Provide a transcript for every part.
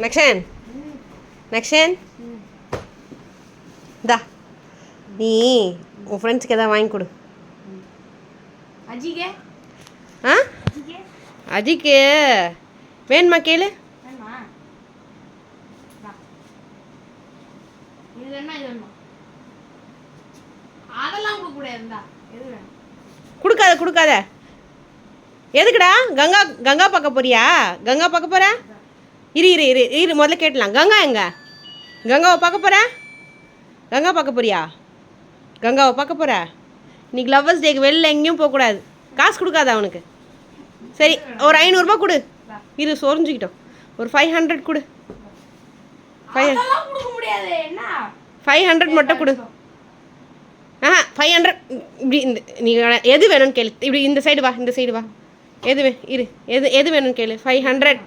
நக்ஷன் நக்ஷன் தா நீ உன் ஃப்ரெண்ட்ஸுக்கு எதாவது வாங்கி கொடு. ஆ அஜிக்கு வேணுமா கேளு. கொடுக்காத கொடுக்காத. எதுக்குடா கங்கா கங்கா பார்க்க போறியா? கங்கா பார்க்க போற? இரு இரு இரு இரு முதல்ல கேட்டலாம். கங்கா எங்க? கங்காவை பார்க்க போற? கங்கா பார்க்க போறியா? கங்காவை பார்க்க போற? இன்னைக்கு லவ்வர்ஸ் டேக்கு வெளில எங்கேயும் போகக்கூடாது. காசு கொடுக்காத அவனுக்கு. சரி ஒரு 500 கொடு. இரு சொரிஞ்சுக்கிட்டோம். ஒரு 500 கொடு. 500 மட்டும் கொடு. 500 இப்படி இந்த நீ எது வேணும்னு கேளு. இப்படி இந்த சைடு வா, இந்த சைடு வா. எது இரு எது எது வேணும்னு கேளு. 500.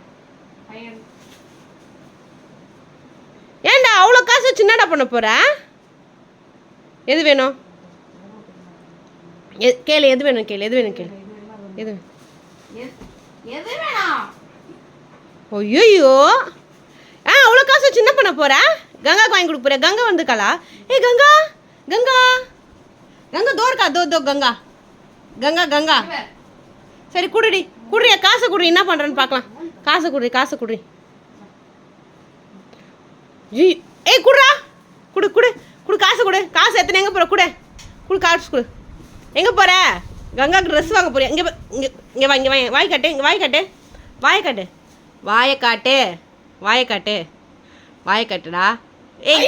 ஏன்டா அவ்வளோ காசு வச்சு என்னடா பண்ண போற? எது வேணும் கேளு. எது வேணும் கேளு. எது வேணும் கேளு. எது ஐயோ அவ்வளோ காசு வச்சு என்ன பண்ண போற? கங்காக்கு வாங்கி கொடுக்க போற? கங்கா வந்துக்காளா? ஏ கங்கா கங்கா கங்கா தோர்க்கா தோ கங்கா கங்கா கங்கா. சரி குடுடி குடுறியா? காசை குடுறி. என்ன பண்ணுறேன்னு பார்க்கலாம். காசை குடுறி காசை குடுறி. ஏய் குடுறா. குடு குடு குடு காசு கொடு. காசு எத்தனை எங்கே போகிற? கொடு குடு காசு கொடு. எங்கே போகிற? கங்காவுக்கு ட்ரெஸ் வாங்க போறியா? இங்கே இங்கே இங்கே வா. இங்கே வாய் வாய் காட்டு. இங்கே வாய் காட்டு. வாயை காட்டு. வாயை காட்டு. வாயை காட்டு. வாயை காட்டுடா. ஏய்